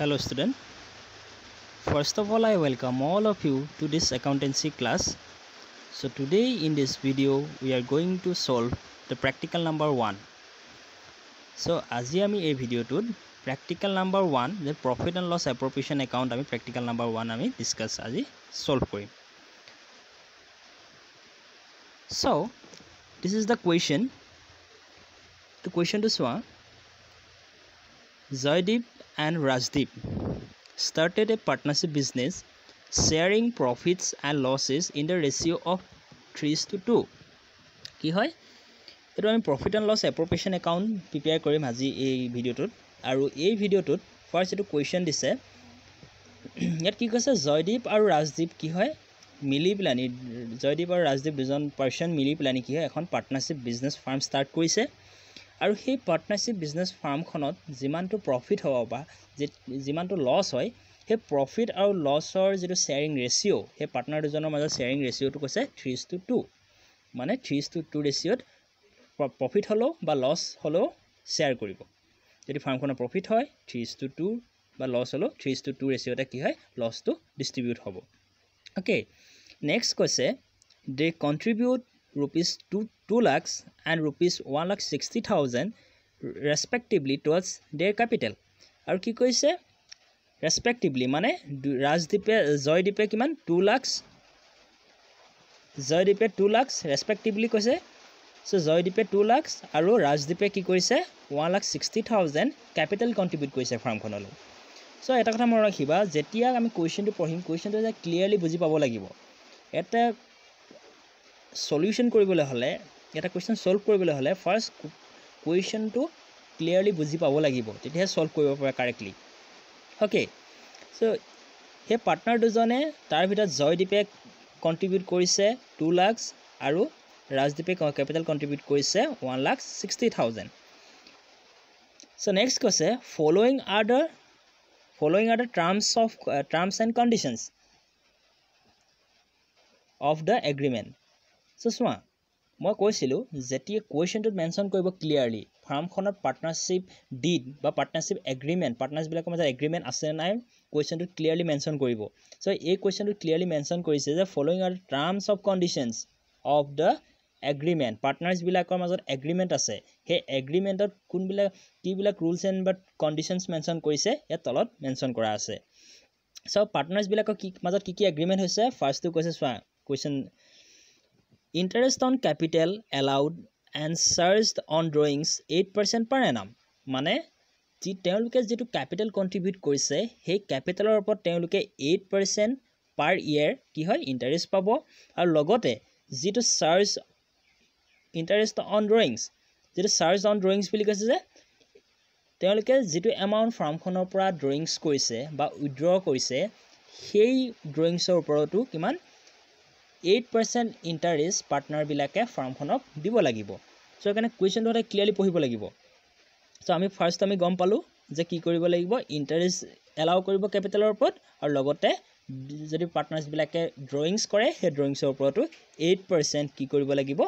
Hello student. First of all, I welcome all of you to this accountancy class. So today in this video we are going to solve the practical number 1. So আজি আমি এই ভিডিওটোত practical number 1 the profit and loss appropriation account আমি practical number 1 আমি discuss আজি solve কৰিম. So this is the question. The question to soa Joydeep and Rajdeep started a partnership business sharing profits and losses in the ratio of 3:2. কি হয় এটো আমি profit and loss appropriation account prepare কৰিম আজি এই ভিডিওটোত আৰু এই ভিডিওটোত ফাৰ্স্ট এটো কোৱেশ্চন দিছে ইয়াত কি কৈছে জয়দীপ আৰু ৰাজদীপ কি হয় মিলি প্লানি জয়দীপ আৰু ৰাজদীপ দুজন পাৰ্সন মিলি প্লানি কি হয় এখন পাৰ্টনাৰশ্বিপ বিজনেস ফাৰ্ম ষ্টাৰ্ট কৰিছে আৰু সেই পাৰ্টনাৰশ্বিপ বিজনেস ফাৰ্মখনত যিমানটো প্ৰফিট হ'ব বা যিমানটো লছ হয় হে প্ৰফিট আৰু লছৰ যেটো শেয়াৰিং ৰেশিও হে পাৰ্টনাৰ দুজনৰ মাজত শেয়াৰিং ৰেশিওটো কৈছে 3:2 মানে 3:2 ৰেশিওত প্ৰফিট হলো বা লছ হলো শেয়াৰ কৰিব যদি ফাৰ্মখনৰ প্ৰফিট হয় 3:2 বা লছ হলো 3:2 ৰেশিওতে কি হয় লছটো ডিস্ট্ৰিবিউট হ'ব ওকে নেক্সট কৈছে they contribute rupees 2 lakhs and rupees 1,60,000 respectively towards their capital আৰু কি কৈছে respectively মানে ৰাজদীপে জয়দীপে কিমান 2 lakhs জয়দীপে 2 lakhs respectively কৈছে সো জয়দীপে 2 lakhs আৰু ৰাজদীপে কি কৰিছে 1,60,000 capital contribute কৰিছে ফাৰ্মখনলৈ সো এটা কথা মনত ৰাখিবা যেতিয়া আমি কোৱেশ্চনটো পঢ়িম কোৱেশ্চনটো যে ক্লিয়াৰলি বুজি পাব লাগিব এটা সলিউশন কৰিবলৈ হলে এটা কোৱেশ্চন সলভ কৰিবলৈ হলে ফাৰ্স্ট কোৱেশ্চনটো ক্লিয়াৰলি বুজি পাব লাগিব তেতিয়া সলভ কৰিব পাৰা correctly okay so hey partner দুজনে তাৰ ভিতৰত জয়দীপে কন্ট্ৰিবিউট কৰিছে 2 lakhs আৰু ৰাজদীপে ক্যাপিটাল কন্ট্ৰিবিউট কৰিছে 1,60,000 সো নেক্সট কৈছে following are the terms and conditions of the agreement so soa মই কৈছিলো যেতি কোৱেশ্চনটোত মেনশন কৰিব ক্লিয়াৰলি ফাৰ্মখনৰ পাৰ্টনাৰশ্বিপ ডিড বা পাৰ্টনাৰশ্বিপ এগ্ৰিমেন্ট পাৰ্টনাৰ্স বিলাকৰ মাজত এগ্ৰিমেন্ট আছে নাই কোৱেশ্চনটোত ক্লিয়াৰলি মেনশন কৰিব সো এই কোৱেশ্চনটোত ক্লিয়াৰলি মেনশন কৰিছে যে following are terms of conditions of the agreement partners বিলাকৰ মাজত এগ্ৰিমেন্ট আছে হে এগ্ৰিমেন্টত কোনবিলাক কিবিলাক rules and but conditions mention কৰিছে এ তলত মেনশন কৰা আছে সো পাৰ্টনাৰ্স বিলাকৰ কি মাজত কি এগ্ৰিমেন্ট হৈছে ফাৰ্স্টটো কৈছে সোৱা question Interest on capital allowed and charged on drawings 8% per annum মানে যি তেওঁলোকে যেটো ক্যাপিটাল কন্ট্ৰিবিউট কৰিছে সেই ক্যাপিটালৰ ওপৰত তেওঁলোকে 8% per year কি হয় ইন্টাৰেষ্ট পাব আৰু লগতে যেটো চাৰ্জ ইন্টাৰেষ্ট অন ড্ৰয়িংছ যেটো চাৰ্জ অন ড্ৰয়িংছ বুলি কৈছে যে তেওঁলোকে যেটো এমাউন্ট ফাৰ্মখনৰ পৰা ড্ৰয়িংছ কৰিছে বা উইথড্ৰ কৰিছে সেই ড্ৰয়িংছৰ ওপৰতো কিমান 8% ইন্টাৰেষ্ট পাৰ্টনাৰ বিলাকে ফাৰ্মখনক দিব লাগিব সো এখানে কোৱেশ্চনটো এটা ক্লিয়াৰলি পঢ়িব লাগিব সো আমি ফাৰ্স্ট আমি গম পালো যে কি কৰিব লাগিব ইন্টাৰেষ্ট এলাউ কৰিব ক্যাপিটালৰ ওপৰত আৰু লগতে যদি পাৰ্টনাৰ্স বিলাকে ড্ৰয়িংছ কৰে সেই ড্ৰয়িংছৰ ওপৰতো 8% কি কৰিব লাগিব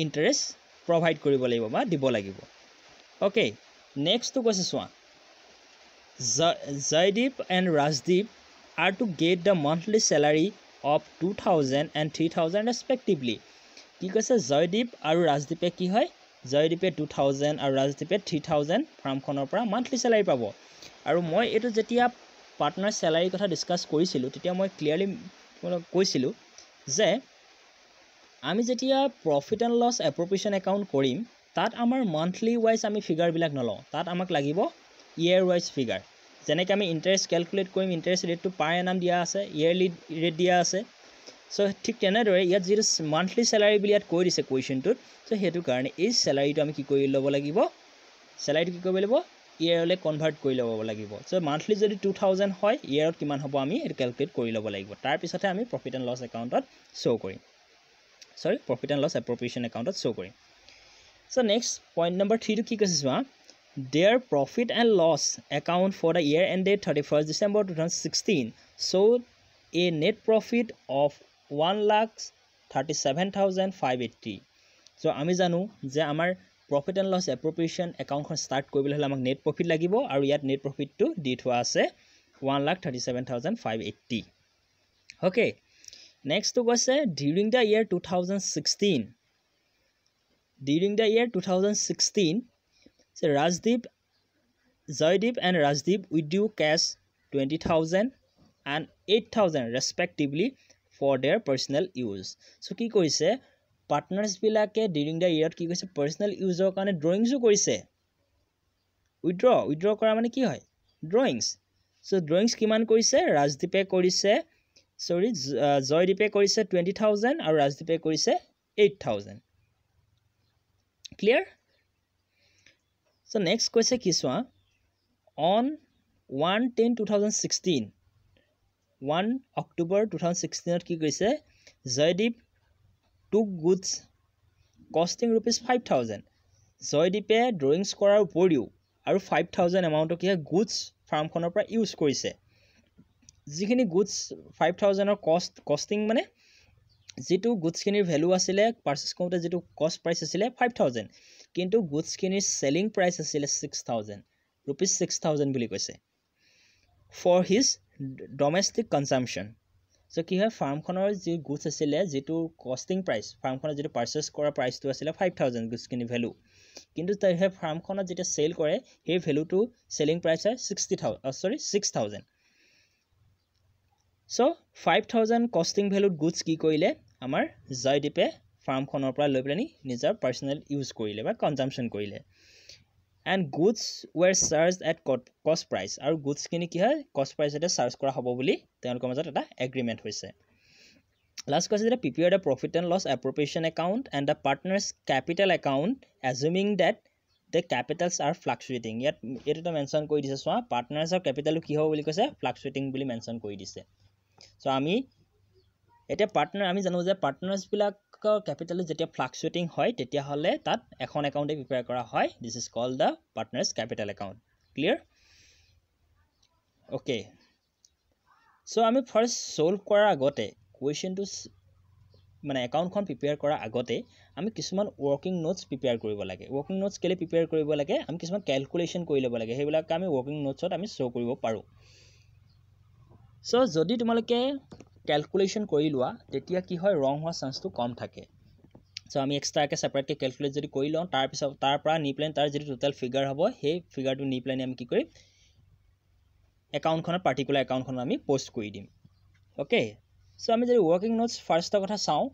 ইন্টাৰেষ্ট প্ৰভাইড কৰিব লাগিব বা দিব লাগিব ওকে নেক্সট তো কৈছে সোৱা Joydeep and Rajdeep are to get the monthly salary of 2,000 and 3,000 respectively কি কৈছে জয়দীপ আৰু ৰাজদীপে কি হয় জয়দীপে 2,000 আৰু ৰাজদীপে 3,000 ফাৰ্মখনৰ পৰা মান্থলি স্যালাৰি পাব আৰু মই এটো যেতিয়া পাৰ্টনাৰ স্যালাৰি কথা ডিসকাস কৰিছিলো তেতিয়া মই ক্লিয়াৰলি কৈছিলো যে আমি যেতিয়া প্ৰফিট এণ্ড লছ এপ্ৰপ্ৰিয়েশ্যন একাউন্ট কৰিম তাত আমাৰ মান্থলি ওয়াইজ আমি ফিগাৰ বিলাক নলও তাত আমাক লাগিব ইয়াৰ ওয়াইজ ফিগাৰ যেনেকৈ আমি ইন্টাৰেষ্ট ক্যালকুলেট কৰিম ইন্টাৰেষ্ট ৰেটটো পাৰ এনাম দিয়া আছে ইয়াৰলি ৰেট দিয়া আছে সো ঠিক তেনেদৰে ইয়াত যেটো মান্থলি স্যালাৰি বুলি ইয়াত কৈ দিছে কোৱেশ্চনটোত সো হেতু কাৰণে এই স্যালাৰিটো আমি কি কৰি ল'ব লাগিব স্যালাৰিটো কি কৰিব লাগিব ইয়াৰলে কনভাৰ্ট কৰি ল'ব লাগিব সো মান্থলি যদি 2,000 হয় ইয়াৰত কিমান হ'ব আমি এটো ক্যালকুলেট কৰি ল'ব লাগিব তাৰ পিছতে আমি প্ৰফিট এণ্ড লছ একাউন্টত শো কৰিম প্ৰফিট এণ্ড লছ এপ্ৰপ্ৰিয়েশ্যন একাউন্টত শো কৰিম সো নেক্সট পইণ্ট নম্বৰ 3 টো কি কৈছে সোৱা Their profit and loss account for the year ended 31st December 2016 showed a net profit of 1,37,580. So, আমি জানো যে আমাৰ প্ৰফিট এণ্ড লছ এপ্ৰপ্ৰিয়েশ্যন একাউণ্টখন ষ্টাৰ্ট কৰিবলৈ হ'লে আমাক নেট প্ৰফিট লাগিব আৰু ইয়াত নেট প্ৰফিটটো দি থোৱা আছে 1,37,580 অ'কে নেক্সটটো কৈছে during the year 2016 Rajdeep, Joydeep and Rajdeep withdrew cash 20,000 and 8,000 respectively for their personal use. So কি কৰিছে পাৰ্টনাৰ্ছ বিলাকে ডিউৰিং দ্য ইয়েৰত কি কৰিছে পাৰ্চনেল ইউজৰ কাৰণে ড্ৰয়িংছো কৰিছে উইথড্ৰ কৰা মানে কি হয় ড্ৰয়িংছ so ড্ৰয়িংছ কিমান কৰিছে ৰাজদীপে কৰিছে জয়দীপে কৰিছে 20,000 আৰু ৰাজদীপে কৰিছে 8,000 clear so next কৈছে কি চোৱা on 1/10/2016 1 October 2016 কি কৈছে জয়দীপ took goods costing ₹5,000 জয়দীপে ড্ৰয়িংছ কৰাৰ উপৰিও আৰু 5,000 এমাউণ্টৰ কি গুডছ ফাৰ্মখনৰ পৰা ইউজ কৰিছে যিখিনি গুডছ 5,000 ৰ কষ্টিং মানে যেটো গুডছখিনিৰ ভ্যালু আছিল পাৰচেজ কৰোঁতে যেটো কষ্ট প্ৰাইস আছিল 5,000 কিন্তু গুডছখিনিৰ সেলিং প্ৰাইস আছিল 6,000 rupees 6,000 বুলি কৈছে for his domestic consumption so কি হয় ফাৰ্মখনৰ যি গুডছ আছিল যেটো কষ্টিং প্ৰাইস ফাৰ্মখনৰ যেটো পাৰচেজ কৰা প্ৰাইসটো আছিল 5,000 গুডছখিনি ভ্যালু কিন্তু তাই হে ফাৰ্মখনত যেটা সেল কৰে হে ভ্যালুটো সেলিং প্ৰাইস হয় 6,000 so 5,000 costing value goods কি কৰিলে আমাৰ জয়দীপে ফাৰ্মখনৰ পৰা লৈ পেলানি নিজৰ পাৰ্সোনাল ইউজ কৰিলে বা কনজাম্পশন কৰিলে and goods were charged at cost price আৰু goods কিনি কি হয় cost price এটা চাৰ্জ কৰা হ'ব বুলি তেওঁলোকৰ মাজত এটা এগ্ৰিমেন্ট হৈছে last কৈছে যে prepare the profit and loss appropriation account and the partners capital account assuming that the capitals are fluctuating ইয়াত এটা মেনশন কৰি দিছে সোৱা পাৰ্টনাৰ্ছৰ ক্যাপিটাল কি হ'ব বুলি কৈছে ফ্লাকচুৱেটিং বুলি মেনশন কৰি দিছে সো আমি এটা পাৰ্টনাৰ আমি জানো যে পাৰ্টনাৰ্ছ বিলাকৰ ক্যাপিটাল যেতিয়া ফ্লাকচুৱেটিং হয় তেতিয়া হলে তাত এখন একাউন্টে প্ৰিপেয়াৰ কৰা হয় this is cold da partners capital account clear okay so আমি ফাৰ্স্ট সলভ কৰাৰ আগতে কোৱেশ্চনটো মানে একাউন্টখন প্ৰিপেয়াৰ কৰাৰ আগতে আমি কিছুমান ওয়াৰ্কিং নোটস প্ৰিপেয়াৰ কৰিব লাগে ওয়াৰ্কিং নোটস কেলে প্ৰিপেয়াৰ কৰিব লাগে আমি কিছুমান ক্যালকুলেশন কৰি ল'ব লাগে হেবিলাক আমি ওয়াৰ্কিং নোটছত আমি শো কৰিব পাৰো সো যদি তোমালোকে ক্যালকুলেশন কৰি লোৱা তেতিয়া কি হয় ৰং হোৱা চান্সটো কম থাকে সো আমি এক্সট্ৰাকে সেপাৰেটলি ক্যালকুলেট যদি কৰি লওঁ তাৰ পিছত তাৰ পৰা নি প্লেন তাৰ যেটো টোটাল ফিগাৰ হ'ব সেই ফিগাৰটো নি প্লেন আমি কি কৰিম একাউন্টখনৰ পাৰ্টিকুলাৰ একাউন্টখন আমি পোষ্ট কৰি দিম ওকে সো আমি যদি ওয়াৰ্কিং নোটস ফাৰ্স্টৰ কথা চাওঁ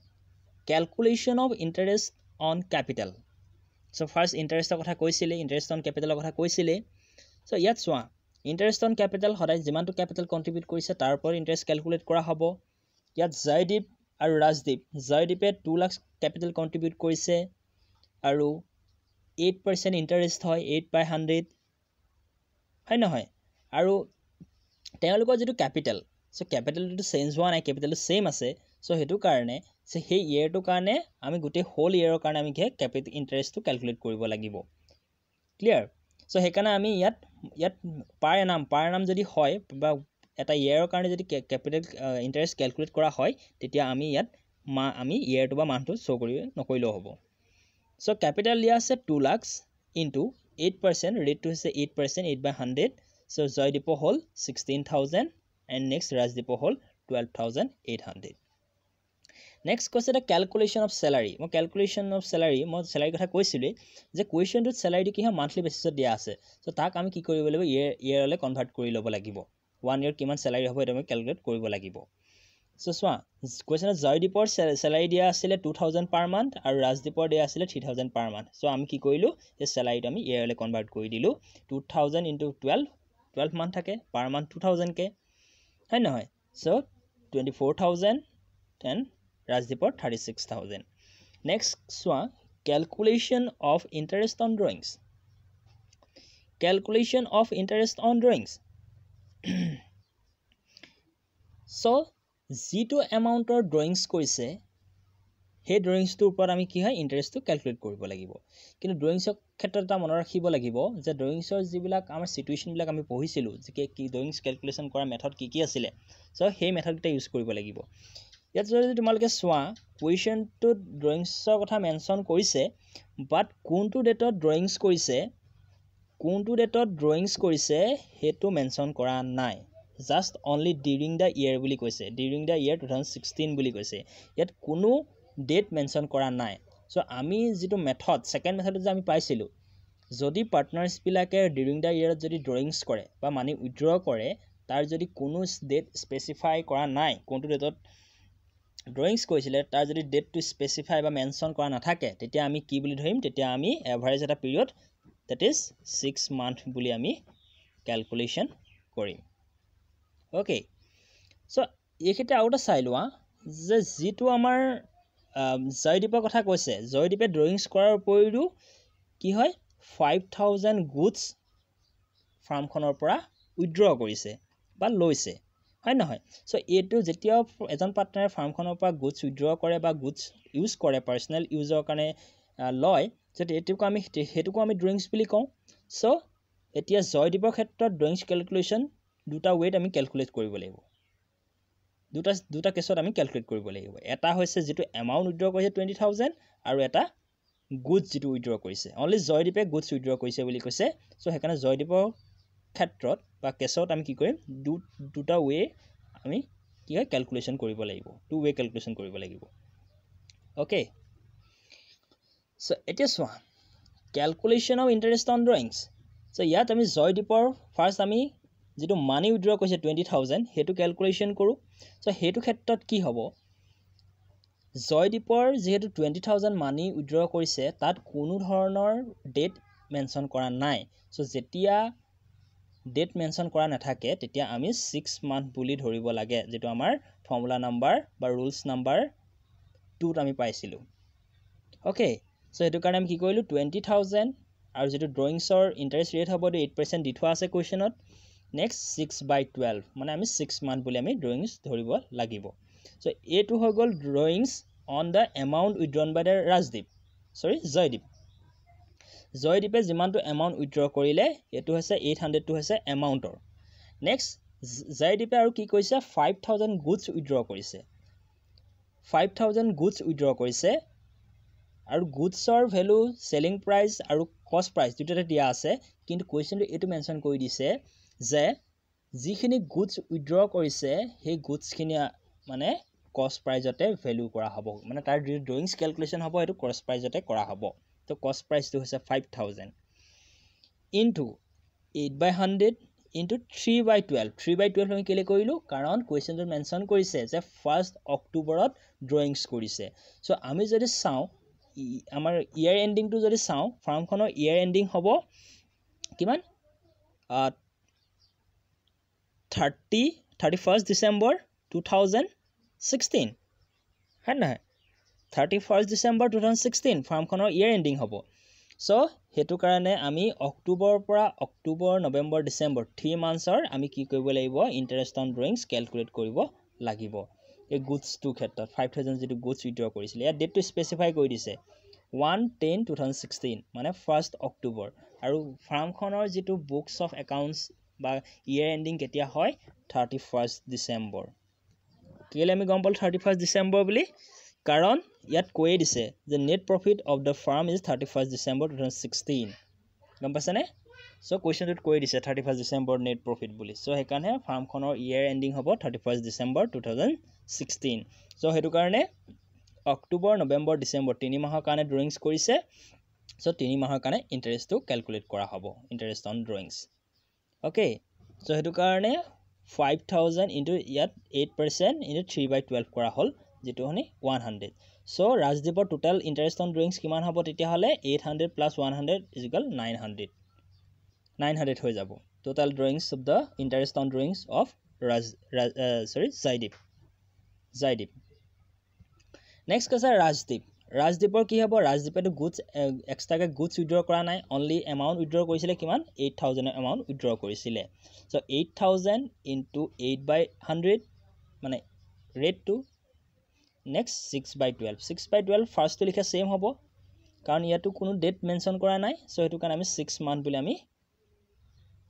calculation of interest on capital so first ইন্টাৰেষ্টৰ কথা কৈছিলে ইন্টাৰেষ্ট অন ক্যাপিটালৰ কথা কৈছিলে সো ইয়াত চোৱা ইন্টাৰেষ্ট অন ক্যাপিটাল হদাই যিমানটো ক্যাপিটাল কন্ট্ৰিবিউট কৰিছে তাৰ ওপৰত ইন্টাৰেষ্ট ক্যালকুলেট কৰা হ'ব ইয়াত জয়দীপ আৰু ৰাজদীপ জয়দীপে 2 লাখ ক্যাপিটাল কন্ট্ৰিবিউট কৰিছে আৰু 8% ইন্টাৰেষ্ট হয় 8/100 হয় নহয় আৰু তেওঁলোকৰ যেটো ক্যাপিটাল সো ক্যাপিটালটো চেঞ্জ হোৱা নাই ক্যাপিটালটো সেম আছে সো হেতু কাৰণে সে সেই ইয়েৰটো কাৰণে আমি গোটে হোল ইয়েৰৰ কাৰণে আমি কি ক্যাপিটাল ইন্টাৰেষ্টটো ক্যালকুলেট কৰিব লাগিব ক্লিয়াৰ সো হেকাৰণে আমি ইয়াত পাৰ নাম যদি হয় বা এটা ইয়েৰৰ কাৰণে যদি ক্যাপিটাল ইন্টাৰেষ্ট ক্যালকুলেট কৰা হয় তেতিয়া আমি ইয়াত আমি ইয়েৰটো বা মান্থটো শো নকৰিলেও হ'ব সো ক্যাপিটাল দিয়া আছে 2 লাখ ইনটু 8% ৰেটটো হৈছে 8% 8/100 so Joydeep hall 16,000 and next Rajdeep hol 12,800 next কৈছে the calculation of salary মই calculation of salary মই salary কথা কৈছিলো যে কোৱেশ্চনটোত salary কি হয় monthly basis দিয়া আছে সো তাক আমি কি কৰিব লাগিব yearলে কনভাৰ্ট কৰি ল'ব লাগিব 1 year কিমান salary হ'ব এটা আমি ক্যালকুলেট কৰিব লাগিব সো সোৱা কোৱেশ্চনত জয়দীপৰ salary দিয়া আছিল 2,000 per month আৰু ৰাজদীপৰ দিয়া আছিল 3,000 per month সো আমি কি কৰিলো এই salaryটো আমি yearলে কনভাৰ্ট কৰি দিলো 2,000 into 12 month থাকে per month 2,000 কে হয় নহয় so 24,000 and Rajdeepor 36,000 next soa calculation of interest on drawings so zito amount or drawings koise he drawings to upor ami ki hoy interest to calculate koribo lagibo kintu drawings ok khetra ta mono rakhibo lagibo je drawings or jibilak amar situation bilak ami pohisilu je ki drawings calculation kora method ki asile so he method ta use koribo lagibo ইয়াত যদি তোমালোকে চোৱা কুৱেশ্যনটোত ড্ৰয়িংছৰ কথা mention কৰিছে বাট কোনটো ডেটত ড্ৰয়িংছ কৰিছে সেইটো মেনশ্যন কৰা নাই just only during the year বুলি কৈছে ডিউৰিং দ্য ইয়েৰ 2016 বুলি কৈছে ইয়াত কোনো ডেট মেনশ্যন কৰা নাই সো আমি যেটো মেথড সেকেন্ড মেথডত যে আমি পাইছিলো যদি পাৰ্টনাৰ্ছবিলাকে ডিউৰিং দ্য ইয়েৰত যদি ড্ৰয়িংছ কৰে বা মানি উইথড্ৰ কৰে তাৰ যদি কোনো ডেট স্পেসিফাই কৰা নাই কোনটো ডেটত ড্ৰয়িংছ কৰিছিলে তাৰ যদি ডেটটো স্পেসিফাই বা মেনশ্যন কৰা নাথাকে তেতিয়া আমি কি বুলি ধৰিম তেতিয়া আমি এভাৰেজ এটা পিৰিয়ড that is 6 month বুলি আমি ক্যালকুলেশন কৰিম ওকে সো এইখিতে আউটা চাই লোৱা যে যেটো আমাৰ জয়দীপৰ কথা কৈছে জয়দীপে ড্ৰয়িংছ কৰাৰ উপৰিও কি হয় 5000 গুডছ ফাৰ্মখনৰ পৰা উইথড্ৰ কৰিছে বা লৈছে হয় নহয় সো এটো যেতিয়া এজন পাৰ্টনাৰে ফাৰ্মখনৰ পৰা গুডছ উইথড্ৰ কৰে বা গুডছ ইউজ কৰে পাৰ্সোনাল ইউজৰ কাৰণে লয় যদি এটোকো আমি ড্ৰয়িংছ বুলি কওঁ সো এতিয়া জয়দীপৰ ক্ষেত্ৰত ড্ৰয়িংছ ক্যালকুলেশন দুটা ওয়েট আমি ক্যালকুলেট কৰিব লাগিব দুটা কেছত আমি ক্যালকুলেট কৰিব লাগিব এটা হৈছে যেটো এমাউন্ট উইথড্ৰ কৰিছে 20000 আৰু এটা গুডছ যেটো উইথড্ৰ কৰিছে অনলি জয়দীপে গুডছ উইথড্ৰ কৰিছে বুলি কৈছে সো হেকাৰণে জয়দীপৰ ক্ষেত্ৰত বা কেছত আমি কি কৰিম দুটা ওয়ে আমি কি হয় ক্যালকুলেশন কৰিব লাগিব টু ওয়ে ক্যালকুলেশন কৰিব লাগিব ওকে সো এতিয়া চোৱা calculation of interest on ড্ৰয়িংছ so ইয়াত আমি জয়দীপৰ ফাৰ্স্ট আমি যেটো মানি উইথড্ৰ কৰিছে 20000 হেতু ক্যালকুলেশন কৰো সো হেতু ক্ষেত্ৰত কি হ'ব জয়দীপৰ যেহেতু 20000 মানি উইথড্ৰ কৰিছে তাত কোনো ধৰণৰ ডেট মেনশ্যন কৰা নাই সো যেতিয়া ডেট মেনশ্যন কৰা নাথাকে তেতিয়া আমি 6 মান্থ বুলি ধৰিব লাগে যেটো আমাৰ ফৰ্মুলা নাম্বাৰ বা ৰুলছ নাম্বাৰ 2 আমি পাইছিলো ওকে সো হেতু কাৰণে আমি কি কৰিলো 20000 আৰু যেটো ড্ৰয়িংছৰ ইন্টাৰেষ্ট ৰেট হ'ব 8% দি থোৱা আছে কোৱেশ্চনত নেক্সট 6/12 মানে আমি 6 মান্থ বুলি আমি ড্ৰয়িংছ ধৰিব লাগিব সো এটো হৈ গল ড্ৰয়িংছ on the amount উইথড্ৰন by the জয়দীপে যিমানটো এমাউন্ট উইথড্ৰ কৰিলে এটো হৈছে 800 টো হৈছে এমাউন্টৰ নেক্সট জয়দীপে আৰু কি কৈছে 5000 গুডছ উইথড্ৰ কৰিছে 5000 গুডছ উইথড্ৰ কৰিছে আৰু গুডছৰ ভ্যালু সেলিং প্ৰাইস আৰু কস্ট প্ৰাইস দুটাতে দিয়া আছে কিন্তু কোৱেশ্চনটো এটো মেনশ্যন কৰি দিছে যে যিখিনি গুডছ উইথড্ৰ কৰিছে সেই গুডছখিনি মানে কস্ট প্ৰাইজতে ভ্যালু কৰা হ'ব মানে তাৰ ড্ৰয়িংছ ক্যালকুলেশন হ'ব এটো কস্ট প্ৰাইজতে কৰা হ'ব তো কস্ট প্ৰাইসটো হৈছে 5000 ইনটু 8/100 ইনটু 3/12 3/12 আমি কেলে কৰিলো কাৰণ কোৱেশ্চনটো মেনশ্যন কৰিছে যে 1 অক্টোবৰত ড্ৰয়িংছ কৰিছে সো আমি যদি চাও আমাৰ ইয়াৰ এন্ডিং টু যদি চাও ফাৰ্মখনৰ ইয়াৰ এন্ডিং হ'ব কিমান 31 ডিসেম্বৰ 2016 হয় না 31 ডিসেম্বৰ 2016 ফাৰ্মখনৰ ইয়াৰ এন্ডিং হ'ব সো হেতু কাৰণে আমি অক্টোবৰ পৰা অক্টোবৰ নৱেম্বৰ ডিসেম্বৰ 3 মান্থছৰ আমি কি কৰিব লাগিব ইন্টাৰেষ্ট অন ড্ৰয়িংছ ক্যালকুলেট কৰিব লাগিব এই গুডছ টু ক্ষেত্ৰত 5000 যেটো গুডছ উইথড্ৰ কৰিছিল ইয়াৰ ডেটটো স্পেসিফাই কৰি দিছে 1/10/2016 মানে 1 অক্টোবৰ আৰু ফাৰ্মখনৰ যেটো বুকস অফ একাউন্টস বা ইয়াৰ এন্ডিং কেতিয়া হয় 31 ডিসেম্বৰ কেলে আমি গম পাল 31 ডিসেম্বৰ বুলি কাৰণ ইয়াত কৈ দিছে যে net profit of the farm is 31 December 2016 গম পাছনে সো কোৱেশ্চনটোত কৈ দিছে 31 ডিসেম্বৰ নেট প্ৰফিট বুলি সো হেকাৰণে ফাৰ্মখনৰ ইয়াৰ এন্ডিং হ'ব 31 ডিসেম্বৰ 2016 সো হেতু কাৰণে অক্টোবৰ নৱেম্বৰ ডিসেম্বৰ 3 মাহৰ কাৰণে ড্ৰয়িংছ কৰিছে সো 3 মাহৰ কাৰণে ইন্টাৰেষ্টটো ক্যালকুলেট কৰা হ'ব ইন্টাৰেষ্ট অন ড্ৰয়িংছ ওকে সো হেতু কাৰণে 5000 ইনটু ইয়াত 8% ইনটু 3/12 কৰা হল যেটো হনি 100 সো ৰাজদীপৰ টোটাল ইন্টাৰেষ্ট অন ড্ৰয়িংছ কিমান হ'ব তেতিয়া হলে 800 + 100 = 900 হৈ যাব total drawings of the interest on drawings of Joydeep next কৈছে ৰাজদীপৰ কি হ'ব ৰাজদীপেটো গুডছ এক্সট্ৰাকে গুডছ উইথড্ৰ কৰা নাই অনলি এমাউন্ট উইথড্ৰ কৰিছিলে কিমান 8000 এমাউন্ট উইথড্ৰ কৰিছিলে সো 8000 ইনটু 8/100 মানে ৰেট টু নেক্সট 6/12 6/12 ফাৰ্স্টটো লিখা সেম হ'ব কাৰণ ইয়াতো কোনো ডেট মেনশ্যন কৰা নাই সো হেতু কাৰণ আমি 6 মান্থ বুলি আমি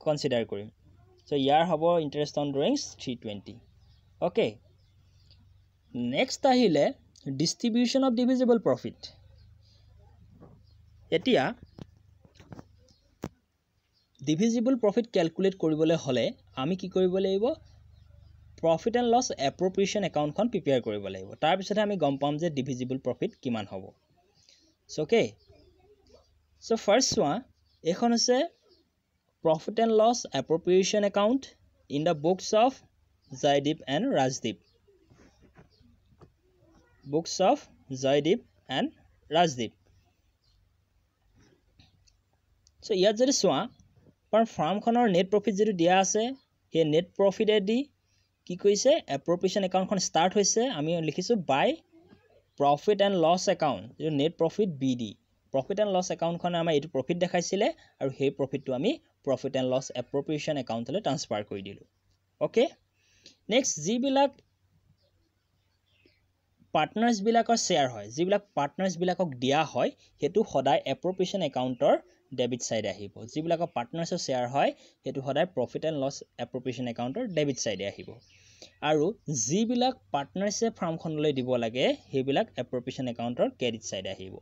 কনসিডাৰ কৰিম সো ইয়াৰ হ'ব ইন্টাৰেষ্ট অন ড্ৰয়িংছ 320 ওকে নেক্সট আহিলে ডিস্ট্ৰিবিউশন অফ ডিভিজিবল প্ৰফিট এতিয়া ডিভিজিবল প্ৰফিট ক্যালকুলেট কৰিবলৈ হলে আমি কি কৰিব লাগিব প্ৰফিট এণ্ড লছ এপ্ৰপ্ৰিয়েশ্যন একাউণ্টখন প্ৰিপেয়াৰ কৰিব লাগিব তাৰ পিছতে আমি গম পাম যে ডিভিজিবল প্ৰফিট কিমান হ'ব সো ওকে সো ফাৰ্স্ট চোৱা এখন আছে profit and loss appropriation account in the books of Joydeep and Rajdeep books of Joydeep and Rajdeep so ইয়াত যদি চোৱা पर फार्मखনৰ নেট প্ৰফিট যেটো দিয়া আছে হে নেট প্ৰফিটে দি কি কৈছে এপ্ৰপ্ৰিয়েশ্যন একাউণ্টখন স্টাৰ্ট হৈছে আমি লিখিছো by profit and loss account যেটো net profit BD profit and loss একাউণ্টখন আমাৰ এটো প্ৰফিট দেখাইছিলে আৰু সেই প্ৰফিটটো আমি প্ৰফিট এণ্ড লছ এপ্ৰপ্ৰিয়েশ্যন একাউণ্টলৈ ট্ৰান্সফাৰ কৰি দিলো ওকে নেক্সট যিবিলাক পাৰ্টনাৰ্ছ বিলাকৰ শেয়াৰ হয় যিবিলাক পাৰ্টনাৰ্ছ বিলাকক দিয়া হয় হেতু সদায় এপ্ৰপ্ৰিয়েশ্যন একাউণ্টৰ ডেবিট সাইড আহিব যিবিলাক পাৰ্টনাৰ্ছৰ শেয়াৰ হয় হেতু সদায় প্ৰফিট এণ্ড লছ এপ্ৰপ্ৰিয়েশ্যন একাউণ্টৰ ডেবিট সাইডে আহিব আৰু যিবিলাক পাৰ্টনাৰ্ছে ফাৰ্মখনলৈ দিব লাগে হেবিলাক এপ্ৰপ্ৰিয়েশ্যন একাউণ্টৰ ক্ৰেডিট সাইডে আহিব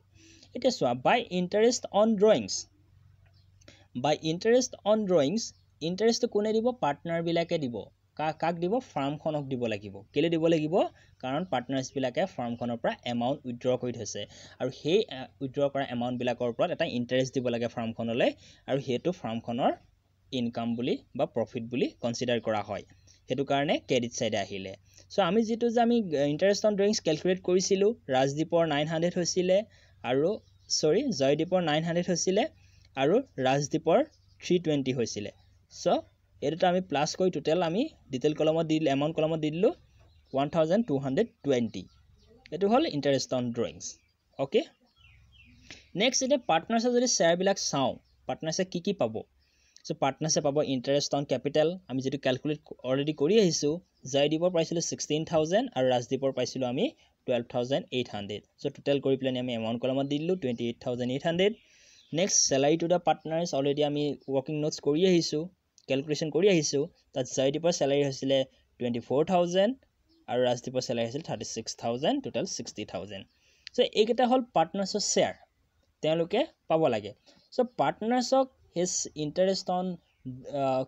এতিয়া চোৱা বাই ইন্টাৰেষ্ট অন ড্ৰয়িংছ ইন্টাৰেষ্টটো কোনে দিব পাৰ্টনাৰ বিলাকে দিব কাক দিব ফাৰ্মখনক দিব লাগিব কেলে দিব লাগিব কাৰণ পাৰ্টনাৰ্ছ বিলাকে ফাৰ্মখনৰ পৰা এমাউন্ট উইথড্ৰ কৰি থৈছে আৰু সেই উইথড্ৰ কৰা এমাউন্ট বিলাকৰ ওপৰত এটা ইন্টাৰেষ্ট দিব লাগে ফাৰ্মখনলৈ আৰু হেতু ফাৰ্মখনৰ ইনকাম বুলি বা প্ৰফিট বুলি কনসিডাৰ কৰা হয় হেতু কাৰণে ক্ৰেডিট সাইডে আহিলে সো আমি যেটো যে আমি ইন্টাৰেষ্ট অন ড্ৰয়িংছ ক্যালকুলেট কৰিছিলো ৰাজদীপৰ 900 হৈছিলে আৰু সৰি জয়দীপৰ 900 হৈছিলে আৰু ৰাজদীপৰ 320 হৈছিলে সো এটো আমি প্লাস কৰি টোটাল আমি ডিটেইল কলমত দিল এমাউন্ট কলমত দিললো 1220 এটো হল ইন্টাৰেষ্ট অন ড্ৰয়িংছ ওকে নেক্সট এটা পাৰ্টনাৰ্ছৰ যদি শেয়াৰ বিলাক চাও পাৰ্টনাৰ্ছে কি পাব সো পাৰ্টনাৰ্ছে পাব ইন্টাৰেষ্ট অন ক্যাপিটাল আমি যেটো ক্যালকুলেট অলৰেডি কৰি আহিছো জয়দীপৰ পাইছিলো 16000 আৰু ৰাজদীপৰ পাইছিলো আমি 12800 সো টোটাল কৰি প্লেন আমি এমাউন্ট কলমত দিললো 28800 next salary to the partners already আমি ওয়াৰ্কিং নোটস কৰি আহিছো ক্যালকুলেশন কৰি আহিছো তাত জয়দীপৰ স্যালাৰি হৈছিলে 24000 আৰু ৰাজদীপৰ স্যালাৰি হৈছিল 36000 টোটাল 60000 সো এইকেইটা হল পাৰ্টনাৰ্ছৰ শেয়াৰ তেওঁলোকে পাব লাগে সো পাৰ্টনাৰ্ছক his interest on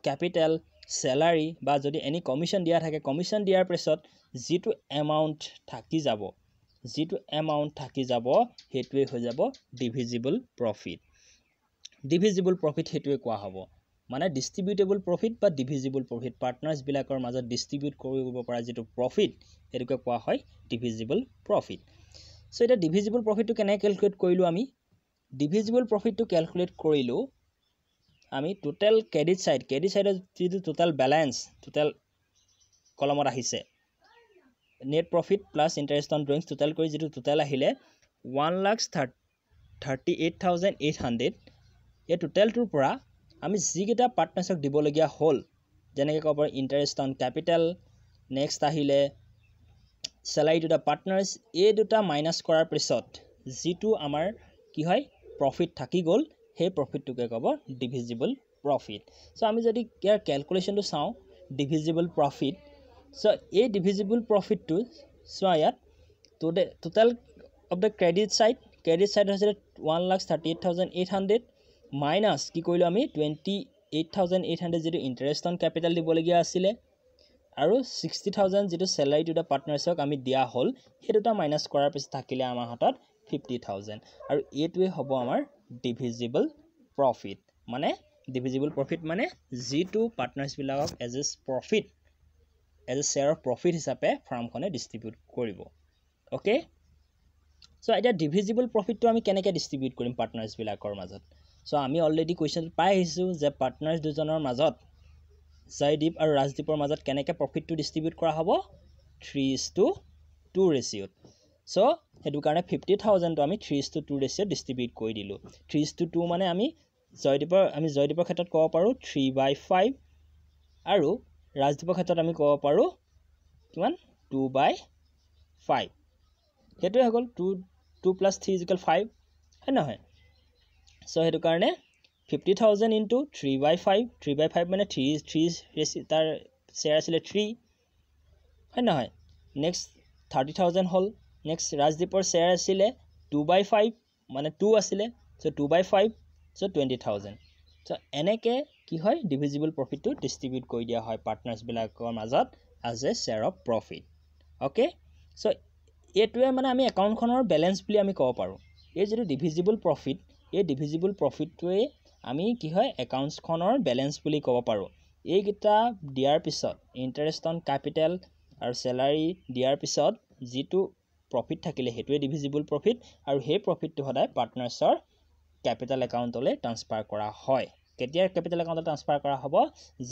capital salary বা যদি এনি কমিশন দিয়া থাকে কমিশন দিয়াৰ পিছত যেটো এমাউন্ট থাকি যাব হেতুৱে হৈ যাব ডিভিজিবল প্ৰফিট হেতুৱে কোৱা হ'ব মানে ডিস্ট্ৰিবিউটেবল প্ৰফিট বা ডিভিজিবল প্ৰফিট পাৰ্টনাৰ্ছ বিলাকৰ মাজত ডিস্ট্ৰিবিউট কৰিব পৰা যেটো প্ৰফিট হেতুকে কোৱা হয় ডিভিজিবল প্ৰফিট সো এটা ডিভিজিবল প্ৰফিটটো কেনে ক্যালকুলেট কৰিলো আমি ডিভিজিবল প্ৰফিটটো ক্যালকুলেট কৰিলো আমি টোটাল ক্ৰেডিট সাইডৰ যেটো টোটাল ব্যালেন্স টোটাল কলমত আহিছে net profit plus interest on drawings total কৰি যেটো টোটাল আহিলে 1,38,800 এই টোটালটোৰ পৰা আমি যিকেইটা পাৰ্টনাৰ্ছক দিব লগিয়া হল যেনেকৈ ক'ব ইন্টাৰেষ্ট অন ক্যাপিটাল নেক্সট আহিলে স্যালাৰি টু দা পাৰ্টনাৰ্ছ এই দুটা মাইনাস কৰাৰ পিছত যেটো আমাৰ কি হয় প্ৰফিট থাকি গল সেই প্ৰফিটটোকে ক'ব ডিভিজিবল প্ৰফিট সো আমি যদি ইয়াৰ ক্যালকুলেশনটো চাও ডিভিজিবল প্ৰফিট সো এই ডিভিজিবল প্ৰফিটটো সোয়া ইয়াত total of the credit side হৈছিল 1,38,800 মাইনাস কি কইলো আমি 28,800 যেটো ইন্টাৰেষ্ট অন ক্যাপিটাল দিব লগিয়া আছিল আৰু 60,000 যেটো স্যালাৰি টু দা পাৰ্টনাৰ্ছক আমি দিয়া হল হেতুটা মাইনাস কৰাৰ পিছত থাকিলে আমাৰ হাতত 50,000 আৰু এটোৱে হ'ব আমাৰ ডিভিজিবল প্ৰফিট মানে যেটো পাৰ্টনাৰ্ছ বিলাকক as a share of profit হিচাপে ফাৰ্মখনে ডিস্ট্ৰিবিউট কৰিব ওকে সো এটা ডিভিজিবল প্ৰফিটটো আমি কেনেকৈ ডিস্ট্ৰিবিউট কৰিম পাৰ্টনাৰ্ছ বিলাকৰ মাজত সো আমি অলৰেডি কোৱেশ্চন পাই আহিছো যে পাৰ্টনাৰ্ছ দুজনৰ মাজত জয়দীপ আৰু ৰাজদীপৰ মাজত কেনেকৈ প্ৰফিটটো ডিস্ট্ৰিবিউট কৰা হ'ব 3:2 ৰেশিওত সো হেতু কাৰণে 50,000 টো আমি 3:2 ৰেশিওত ডিস্ট্ৰিবিউট কৰি দিলো 3:2 মানে আমি জয়দীপৰ ক্ষেত্ৰত ক'ব পাৰো 3/5 আৰু ৰাজদীপৰ ক্ষেত্ৰত আমি ক'ব পাৰো কিমান 2/5 হেতুৱে হৈ গল 2 + 3 = 5 হয় নহয় সো হেতু কাৰণে 50,000 into 3/5 মানে 3 তাৰ শেয়াৰ আছিল 3 হয় নহয় নেক্সট 30,000 হল নেক্সট ৰাজদীপৰ শ্বেয়াৰ আছিলে 2/5 মানে 2 আছিলে সো 2/5 সো 20,000 সো এনেকে কি হয় ডিভিজিবল প্ৰফিটটো ডিস্ট্ৰিবিউট কৰি দিয়া হয় পাৰ্টনাৰ্ছ বিলাকৰ মাজত as a share of profit okay so এটোৱে মানে আমি একাউণ্টখনৰ ব্যালেন্স বুলি আমি ক'ব পাৰো এই যেটো ডিভিজিবল প্ৰফিট এই ডিভিজিবল প্ৰফিটটোৱে আমি কি হয় একাউণ্টছখনৰ ব্যালেন্স বুলি ক'ব পাৰো এইগিটা দিয়াৰ পিছত ইন্টাৰেষ্ট অন ক্যাপিটাল আৰু স্যালাৰি দিয়াৰ পিছত যেটো প্ৰফিট থাকিলে হেতুৱে ডিভিজিবল প্ৰফিট আৰু সেই প্ৰফিটটো সদায় পাৰ্টনাৰ্ছৰ ক্যাপিটাল একাউণ্টলৈ ট্ৰান্সফাৰ কৰা হয় কেতিয়া ক্যাপিটাল একাউণ্টত ট্ৰান্সফাৰ কৰা হ'ব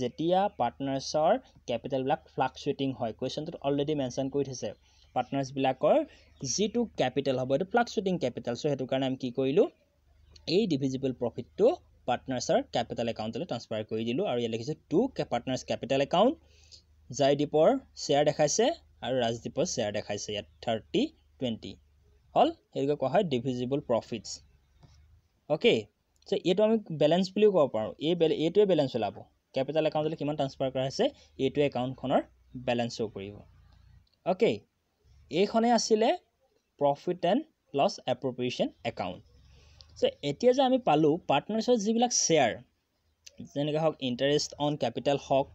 যেতিয়া পাৰ্টনাৰ্ছৰ ক্যাপিটাল বিলাক ফ্লাকচুৱেটিং হয় কোৱেশ্চনটোত অলৰেডি মেনশন কৰি থৈছে পাৰ্টনাৰ্ছ বিলাকৰ যেটো ক্যাপিটাল হ'ব এটো ফ্লাকচুৱেটিং ক্যাপিটাল সো হেতু কাৰণে আমি কি কৰিলো এই ডিভিজিবল প্ৰফিটটো পাৰ্টনাৰ্ছৰ ক্যাপিটাল একাউণ্টলৈ ট্ৰান্সফাৰ কৰি দিলো আৰু ইয়া লিখিছো টু পাৰ্টনাৰ্ছ ক্যাপিটাল একাউণ্ট জয়দীপৰ শেয়াৰ দেখাইছে আৰু ৰাজদীপৰ শেয়াৰ দেখাইছে ইয়াত 30/20 হল হেৰিকে কোৱা হয় ডিভিজিবল প্ৰফিটছ ওকে সো এটো আমি ব্যালেন্স বুলি ক'ব পাৰো এইটোৱে ব্যালেন্স ওলাব ক্যাপিটাল একাউণ্টলৈ কিমান ট্ৰান্সফাৰ কৰা হৈছে এইটোৱে একাউণ্টখনৰ ব্যালেন্স শো কৰিব ওকে এইখনে আছিল profit and loss appropriation account so এতিয়া যে আমি পালো পাৰ্টনাৰ্ছৰ যিবিলাক শেয়াৰ যেনেকৈ হক ইন্টাৰেষ্ট অন ক্যাপিটাল হক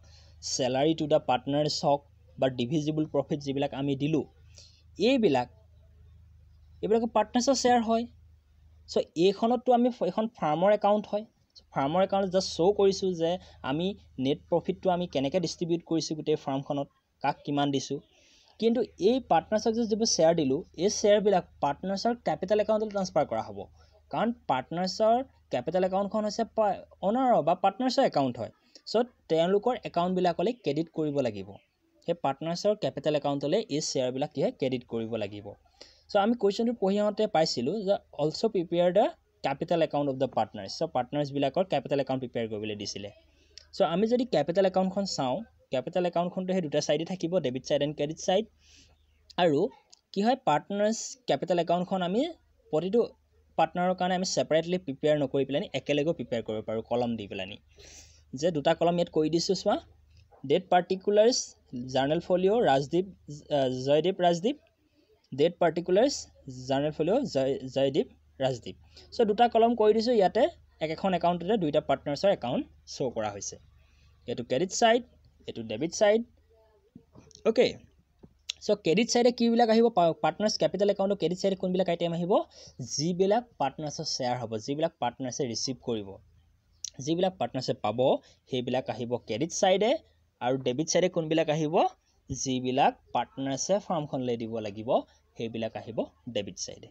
স্যালাৰি টু দা পাৰ্টনাৰ্ছ হক বা ডিভিজিবল প্ৰফিট যিবিলাক আমি দিলো এইবিলাক পাৰ্টনাৰ্ছৰ শেয়াৰ হয় সো এইখনতো আমি এখন ফাৰ্মৰ একাউণ্ট হয় ফাৰ্মৰ একাউণ্ট জাস্ট শো কৰিছো যে আমি নেট প্ৰফিটটো আমি কেনেকৈ ডিস্ট্ৰিবিউট কৰিছো গোটেই ফাৰ্মখনত কাক কিমান দিছো কিন্তু এই পাৰ্টনাৰ্ছক যে শেয়াৰ দিলো এই শেয়াৰ বিলাক পাৰ্টনাৰ্ছৰ ক্যাপিটাল একাউণ্টলৈ ট্ৰান্সফাৰ কৰা হ'ব কাৰণ পাৰ্টনাৰ্ছৰ ক্যাপিটাল একাউণ্টখন হৈছে অনাৰ বা পাৰ্টনাৰ্ছৰ একাউণ্ট হয় সো তেওঁলোকৰ একাউণ্ট বিলাকলৈ ক্ৰেডিট কৰিব লাগিব সেই পাৰ্টনাৰ্ছৰ ক্যাপিটাল একাউণ্টলৈ এই শেয়াৰ বিলাক কি হয় ক্ৰেডিট কৰিব লাগিব সো আমি কোৱেশ্চনটো পঢ়ি আহতে পাইছিলো যে also prepare da capital account of the partners so partners বিলাকৰ ক্যাপিটাল একাউণ্ট প্ৰিপেয়াৰ কৰিবলৈ দিছিলে সো আমি যদি ক্যাপিটাল একাউণ্টখন চাও ক্যাপিটাল একাউণ্টখনটো হে দুটা সাইডে থাকিব debit side and credit side আৰু কি হয় পাৰ্টনাৰ্ছ ক্যাপিটাল একাউণ্টখন আমি প্ৰতিটো পাৰ্টনাৰৰ কাৰণে আমি সেপাৰেটলি প্ৰিপেয়াৰ নকৰি পেলানি একেলগে প্ৰিপেয়াৰ কৰিব পাৰো কলম দি পেলানি যে দুটা কলম ইয়াত কৰি দিছো সোৱা date পাৰ্টিকুলাৰ্ছ journal ফলিও Rajdeep Joydeep Rajdeep date পাৰ্টিকুলাৰ্ছ journal ফলিও Joydeep Rajdeep so দুটা কলম কৰি দিছো ইয়াতে একেখন একাউণ্টতে দুইটা পাৰ্টনাৰ্ছৰ একাউণ্ট শো কৰা হৈছে এটো ক্ৰেডিট সাইড এটো debit side okay so credit সাইডে কি বিলাক আহিব পাৰ্টনাৰ্ছ ক্যাপিটাল একাউণ্টৰ ক্ৰেডিট সাইডে কোন বিলাক আইটেম আহিব যিবিলাক পাৰ্টনাৰ্ছৰ শেয়াৰ হ'ব যিবিলাক পাৰ্টনাৰ্ছে ৰিসিভ কৰিব যিবিলাক পাৰ্টনাৰ্ছে পাব সেইবিলাক আহিব ক্ৰেডিট সাইডে আৰু ডেবিট সাইডে কোন বিলাক আহিব যিবিলাক পাৰ্টনাৰ্ছে ফাৰ্মখনলৈ দিব লাগিব সেইবিলাক আহিব ডেবিট সাইডে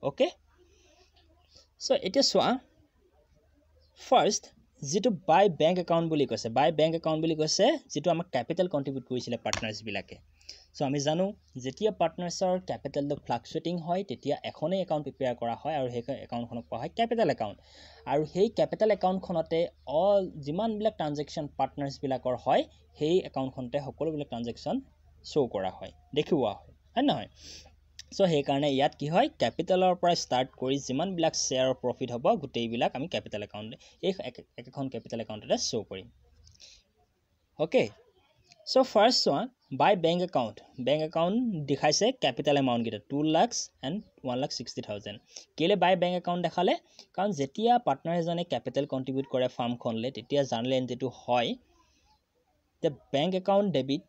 ওকে সো এতিয়া সোৱা ফাৰ্স্ট যেটো বাই বেংক একাউণ্ট বুলি কৈছে বাই বেংক একাউণ্ট বুলি কৈছে যেটো আমাক ক্যাপিটাল কন্ট্ৰিবিউট কৰিছিলে পাৰ্টনাৰ্ছ বিলাকে সো আমি জানো যেতিয়া পাৰ্টনাৰ্ছৰ ক্যাপিটালটো ফ্লাকচুৱেটিং হয় তেতিয়া এখনেই একাউণ্ট প্ৰিপেয়াৰ কৰা হয় আৰু সেই একাউণ্টখনক কোৱা হয় ক্যাপিটাল একাউণ্ট আৰু সেই ক্যাপিটাল একাউণ্টখনতে অল যিমান বিলাক ট্ৰানজাকচন পাৰ্টনাৰ্ছ বিলাকৰ হয় সেই একাউণ্টখনতে সকলো বিলাক ট্ৰানজাকচন শো কৰা হয় দেখুওৱা হয় নহয় সো সেই কাৰণে ইয়াত কি হয় ক্যাপিটালৰ পৰা স্টাৰ্ট কৰি যিমান বিলাক শেয়াৰ প্ৰফিট হ'ব গোটেই বিলাক আমি ক্যাপিটাল একাউণ্ট এই একখন ক্যাপিটাল একাউণ্টতে শো কৰিম ওকে সো ফাৰ্স্ট ওয়ান বাই বেংক একাউণ্ট দেখাইছে ক্যাপিটাল এমাউণ্ট গিটা 2 লাখ এণ্ড 1,60,000 কেলে বাই বেংক একাউণ্ট দেখালে কাৰণ যেতিয়া পাৰ্টনাৰ এজনে ক্যাপিটাল কন্ট্ৰিবিউট কৰে ফাৰ্মখনলে তেতিয়া জাৰ্নেল এন্ট্ৰিটো হয় the bank account debit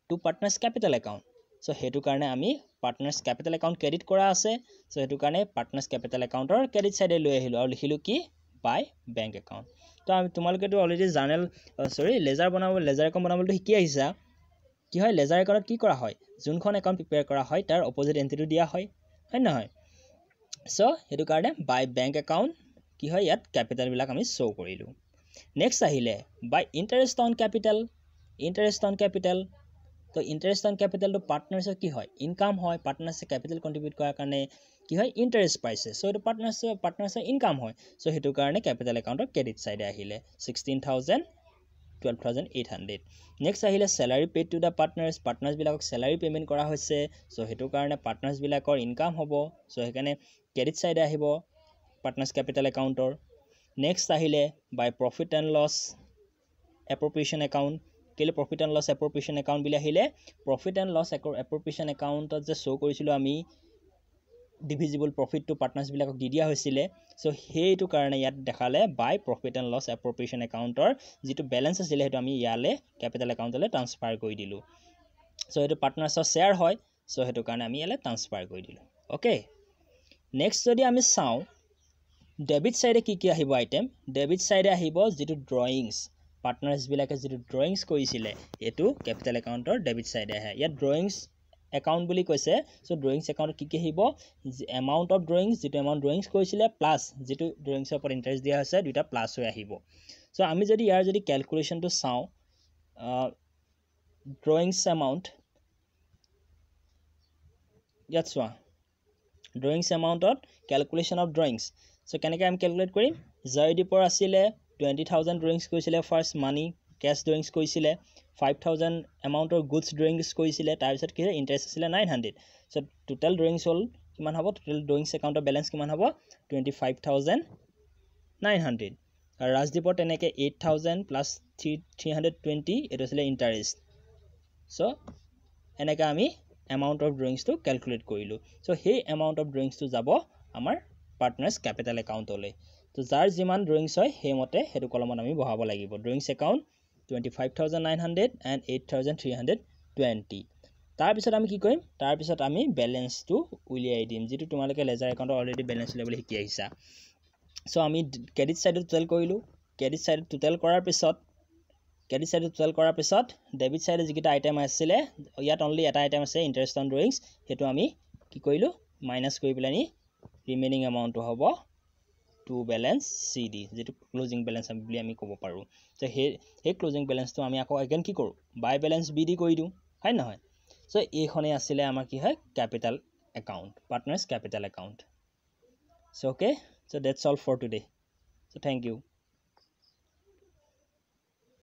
to partners capital account so hetu karone ami partners capital account credit kora ase so hetu karone partners capital account or credit side e loi ahilu aru likhilu ki by bank account to ami tumaloke to already journal ledger banabo ledger account banabole hiki ahisa ki hoy ledger account ki kora hoy junkhon account prepare kora hoy tar opposite entity to dia hoy hoy na hoy so hetu karone by bank account ki hoy yat capital bilak ami show korilu next ahile by interest on capital तो interest on capital तो partners की হয় income হয় partners capital contribute কৰাৰ কাৰণে কি হয় interest পাইছে so এটো পাৰ্টনাৰ্স ইনকাম হয় সো হেতু কাৰণে ক্যাপিটাল একাউন্টৰ ক্ৰেডিট সাইডে আহিলে 16,000 12,800 নেক্সট আহিলে স্যালাৰি পেড টু দা পাৰ্টনাৰ্স বিলাকক স্যালাৰি পেমেন্ট কৰা হৈছে সো হেতু কাৰণে পাৰ্টনাৰ্স বিলাকৰ ইনকাম হ'ব সো হেকানে ক্ৰেডিট সাইডে আহিব পাৰ্টনাৰ্স ক্যাপিটাল একাউন্টৰ নেক্সট আহিলে by profit and loss appropriation account কেলে profit and loss appropriation account বুলি আহিলে প্ৰফিট এণ্ড লছ এপ্ৰপ্ৰিয়েশ্যন একাউণ্টত যে শ্ব' কৰিছিলোঁ আমি ডিভিজিবল প্ৰফিটটো পাৰ্টনাৰ্ছবিলাকক দি দিয়া হৈছিলে চ' সেইটো কাৰণে ইয়াত দেখালে বাই প্ৰফিট এণ্ড লছ এপ্ৰপ্ৰিয়েশ্যন একাউণ্টৰ যিটো বেলেঞ্চ আছিলে সেইটো আমি ইয়ালৈ কেপিটেল একাউণ্টলৈ ট্ৰান্সফাৰ কৰি দিলোঁ চ' সেইটো পাৰ্টনাৰ্ছৰ শ্বেয়াৰ হয় চ' সেইটো কাৰণে আমি ইয়ালৈ ট্ৰান্সফাৰ কৰি দিলোঁ অ'কে নেক্সট যদি আমি চাওঁ ডেবিট ছাইডে কি আহিব আইটেম ডেবিট ছাইডে আহিব যিটো ড্ৰয়িংছ পাৰ্টনাৰ্ছবিলাকে যিটো ড্ৰয়িংছ কৰিছিলে এইটো কেপিটেল একাউণ্টৰ ডেবিট ছাইডে আহে ইয়াত ড্ৰয়িংছ একাউণ্ট বুলি কৈছে চ' ড্ৰয়িংছ একাউণ্টত কি আহিব এমাউণ্ট অফ ড্ৰয়িংছ যিটো এমাউণ্ট ড্ৰয়িংছ কৰিছিলে প্লাছ যিটো ড্ৰয়িংছৰ ওপৰত ইণ্টাৰেষ্ট দিয়া হৈছে দুটা প্লাছ হৈ আহিব চ' আমি যদি ইয়াৰ যদি কেলকুলেশ্যনটো চাওঁ ড্ৰয়িংছ এমাউণ্ট ইয়াত চোৱা ড্ৰয়িংছ এমাউণ্টত কেলকুলেশ্যন অফ ড্ৰয়িংছ চ' কেনেকৈ আমি কেলকুলেট কৰিম জয়দীপৰ আছিলে 20,000 ড্ৰয়িংছ কৰিছিলে ফাৰ্ষ্ট মানি কেছ ড্ৰয়িংছ কৰিছিলে 5,000 এমাউণ্টৰ গুডছ ড্ৰয়িংছ কৰিছিলে তাৰপিছত কি ইণ্টাৰেষ্ট আছিলে 900 চ' টোটেল ড্ৰয়িংছ হ'ল কিমান হ'ব টোটেল ড্ৰয়িংছ একাউণ্টৰ বেলেঞ্চ কিমান হ'ব 25,900 আৰু ৰাজদীপৰ তেনেকৈ 8,000 প্লাছ 320 এইটো আছিলে ইণ্টাৰেষ্ট চ' এনেকৈ আমি এমাউণ্ট অফ ড্ৰয়িংছটো কেলকুলেট কৰিলোঁ চ' সেই এমাউণ্ট অফ ড্ৰয়িংছটো যাব আমাৰ পাৰ্টনাৰ্ছ কেপিটেল একাউণ্টলৈ তো যাৰ যিমান ড্ৰয়িংছ হয় সেইমতে সেইটো কলমত আমি বহাব লাগিব ড্ৰয়িংছ একাউণ্ট 25,900 and 8,320 তাৰপিছত আমি কি কৰিম তাৰপিছত আমি বেলেঞ্চটো উলিয়াই দিম যিটো তোমালোকে লেজাৰ একাউণ্টৰ অলৰেডি বেলেঞ্চ উলিয়াবলৈ শিকি আহিছা চ' আমি ক্ৰেডিট ছাইডত টোটেল কৰিলোঁ ক্ৰেডিট ছাইডত টোটেল কৰাৰ পিছত ডেবিট ছাইডে যিকেইটা আইটেম আছিলে ইয়াত অনলি এটা আইটেম আছে ইণ্টাৰেষ্ট অন ড্ৰয়িংছ সেইটো আমি কি কৰিলোঁ মাইনাছ কৰি পেলাই ৰিমেইনিং এমাউণ্টটো হ'ব টু বেলেঞ্চ চি ডি যিটো ক্লজিং বেলেঞ্চ বুলি আমি ক'ব পাৰোঁ তো সেই ক্লজিং বেলেঞ্চটো আমি আকৌ এগেইন কি কৰোঁ বাই বেলেঞ্চ বি ডি কৰি দিওঁ হয় নহয় চ' এইখনেই আছিলে আমাৰ কি হয় capital account partners capital account so' okay so' that's all for today so' thank U